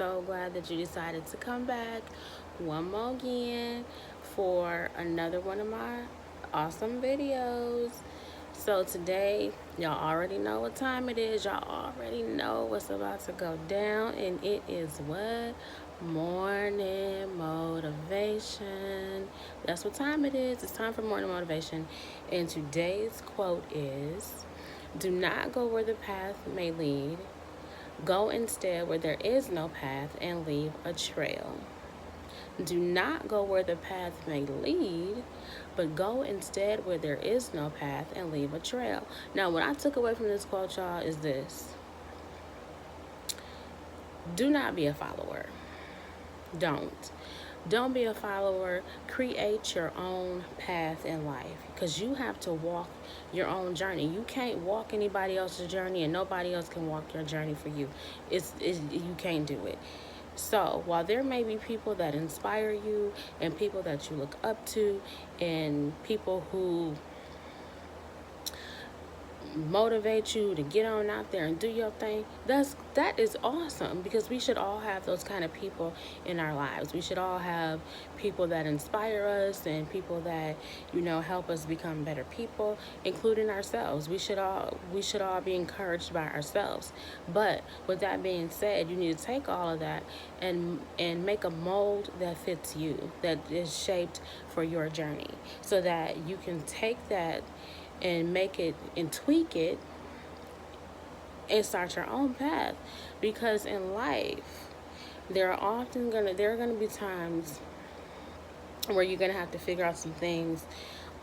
so glad that you decided to come back one more again for another one of my awesome videos. So today, y'all already know what time it is. Y'all already know what's about to go down, and it is what? Morning motivation. That's what time it is. It's time for morning motivation. And today's quote is, do not go where the path may lead. Go instead where there is no path and leave a trail. Do not go where the path may lead, but go instead where there is no path and leave a trail. Now, what I took away from this quote, y'all, is this. Do not be a follower. Don't be a follower. Create your own path in life, because you have to walk your own journey. You can't walk anybody else's journey, and nobody else can walk your journey for you. You can't do it. So while there may be people that inspire you and people that you look up to and people who motivate you to get on out there and do your thing, that is awesome, because we should all have those kind of people in our lives. We should all have people that inspire us and people that help us become better people, including ourselves. We should all be encouraged by ourselves. But with that being said, you need to take all of that and make a mold that fits you, that is shaped for your journey, so that you can take that and make it and tweak it and start your own path. Because in life, there are gonna be times where you're gonna have to figure out some things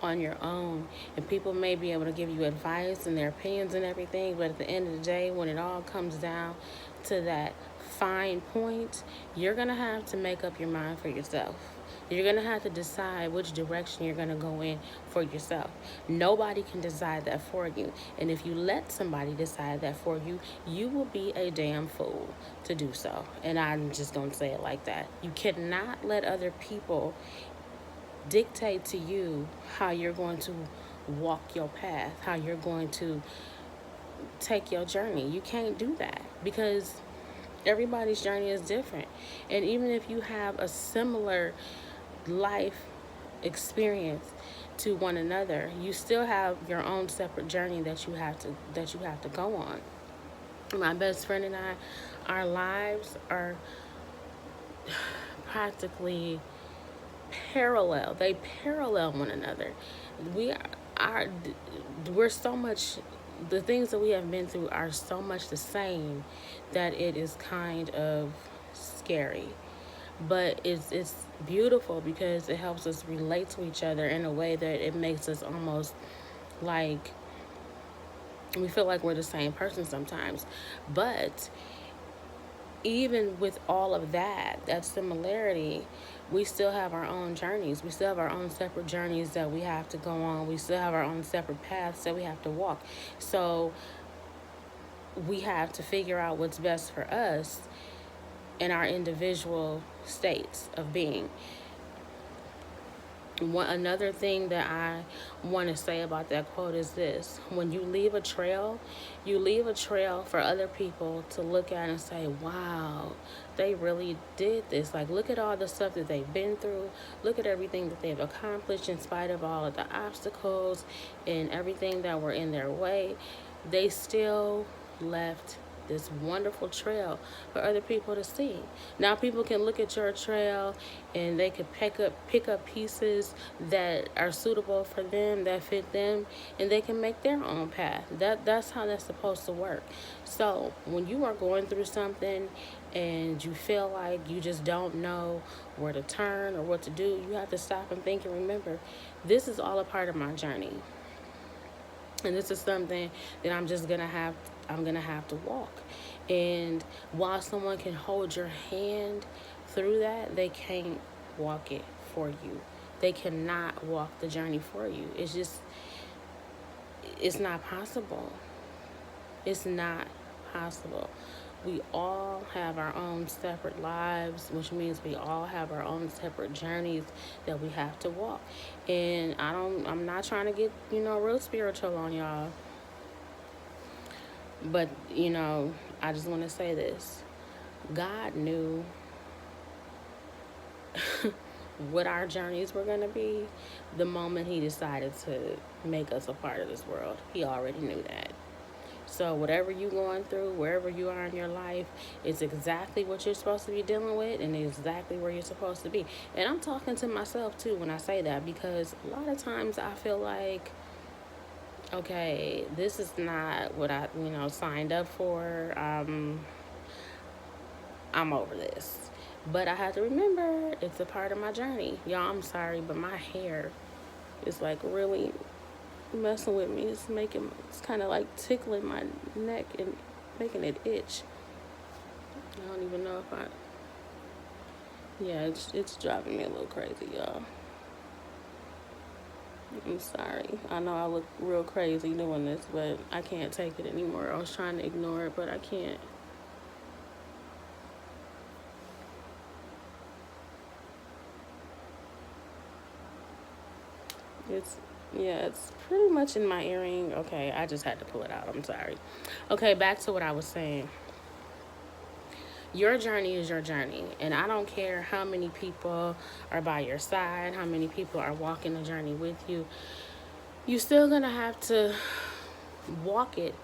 on your own, and people may be able to give you advice and their opinions and everything, but at the end of the day, when it all comes down to that fine point, you're gonna have to make up your mind for yourself. You're going to have to decide which direction you're going to go in for yourself. Nobody can decide that for you. And if you let somebody decide that for you, you will be a damn fool to do so. And I'm just going to say it like that. You cannot let other people dictate to you how you're going to walk your path, how you're going to take your journey. You can't do that, because everybody's journey is different. And even if you have a similar life experience to one another, you still have your own separate journey that you have to go on. My best friend and I, our lives are practically parallel. They parallel one another. We're so much, the things that we have been through are so much the same that it is kind of scary. But it's beautiful, because it helps us relate to each other in a way that it makes us almost like we feel like we're the same person sometimes. But even with all of that similarity, we still have our own journeys. We still have our own separate journeys that we have to go on. We still have our own separate paths that we have to walk. So we have to figure out what's best for us in our individual states of being. Another thing that I want to say about that quote is this. When you leave a trail for other people to look at and say, wow, they really did this. Like, look at all the stuff that they've been through. Look at everything that they've accomplished in spite of all of the obstacles and everything that were in their way. They still left this wonderful trail for other people to see. Now, people can look at your trail and they could pick up pieces that are suitable for them, that fit them, and they can make their own path. That's how that's supposed to work. So when you are going through something and you feel like you just don't know where to turn or what to do, you have to stop and think and remember, this is all a part of my journey. And this is something that I'm gonna have to walk. And while someone can hold your hand through that, they can't walk it for you. They cannot walk the journey for you. It's not possible. It's not possible. We all have our own separate lives, which means we all have our own separate journeys that we have to walk. And I'm not trying to get, real spiritual on y'all. But, I just want to say this. God knew what our journeys were going to be the moment he decided to make us a part of this world. He already knew that. So whatever you're going through, wherever you are in your life, it's exactly what you're supposed to be dealing with and exactly where you're supposed to be. And I'm talking to myself too when I say that, because a lot of times I feel like, okay, this is not what I, signed up for. I'm over this. But I have to remember it's a part of my journey. Y'all, I'm sorry, but my hair is like really messing with me. It's kind of like tickling my neck and making it itch. I don't even know if yeah, it's driving me a little crazy, y'all. I'm sorry. I know I look real crazy doing this, but I can't take it anymore. I was trying to ignore it, but I can't. It's pretty much in my earring. Okay, I just had to pull it out. I'm sorry. Okay, back to what I was saying. Your journey is your journey, and I don't care how many people are by your side, how many people are walking the journey with you. You're still gonna have to walk it.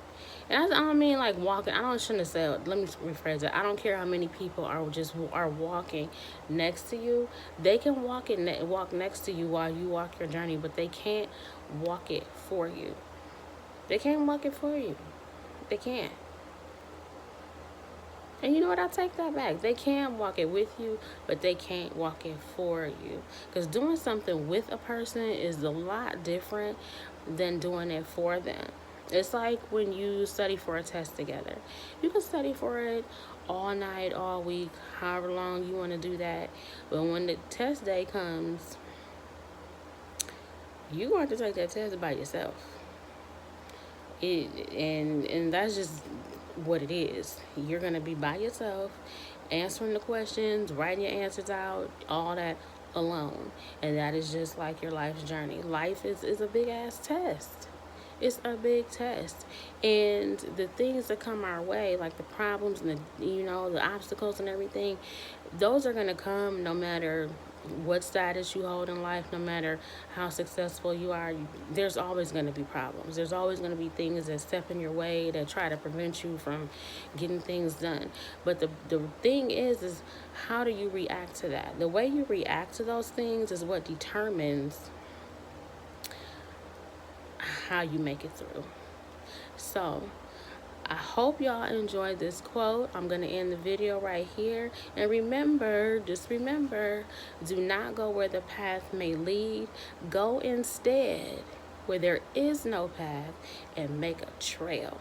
And I don't mean like walking. Shouldn't have said. Let me rephrase it. I don't care how many people are walking next to you. They can walk next to you while you walk your journey, but they can't walk it for you. They can't walk it for you. They can't. And you know what? I take that back. They can walk it with you, but they can't walk it for you. Because doing something with a person is a lot different than doing it for them. It's like when you study for a test together. You can study for it all night, all week, however long you want to do that. But when the test day comes, you're going to take that test by yourself. And that's just what it is. You're going to be by yourself, answering the questions, writing your answers out, all that alone. And that is just like your life's journey. Life is a big ass test. It's a big test. And the things that come our way, like the problems and the obstacles and everything, those are going to come no matter what status you hold in life, no matter how successful you are. There's always going to be problems. There's always going to be things that step in your way that try to prevent you from getting things done. But the thing is how do you react to that? The way you react to those things is what determines how you make it through. So I hope y'all enjoyed this quote. I'm going to end the video right here. And remember, just remember, do not go where the path may lead. Go instead where there is no path and make a trail.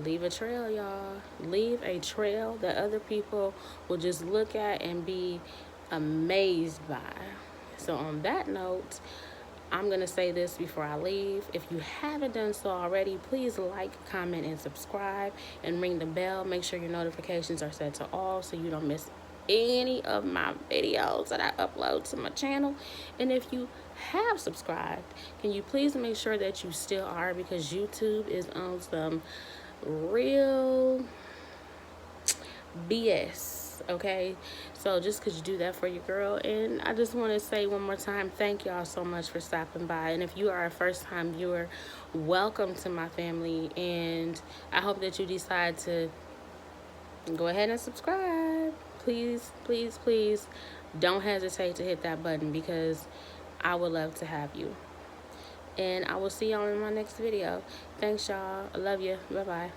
Leave a trail, y'all. Leave a trail that other people will just look at and be amazed by. So on that note, I'm going to say this before I leave. If you haven't done so already, please like, comment, and subscribe, and ring the bell. Make sure your notifications are set to all so you don't miss any of my videos that I upload to my channel. And if you have subscribed, can you please make sure that you still are, because YouTube is on some real BS. Okay, so just because you do that for your girl. And I just want to say one more time, thank y'all so much for stopping by. And if you are a first-time viewer, welcome to my family, and I hope that you decide to go ahead and subscribe. Please, please, please don't hesitate to hit that button, because I would love to have you. And I will see y'all in my next video. Thanks, y'all. I love you. Bye-bye.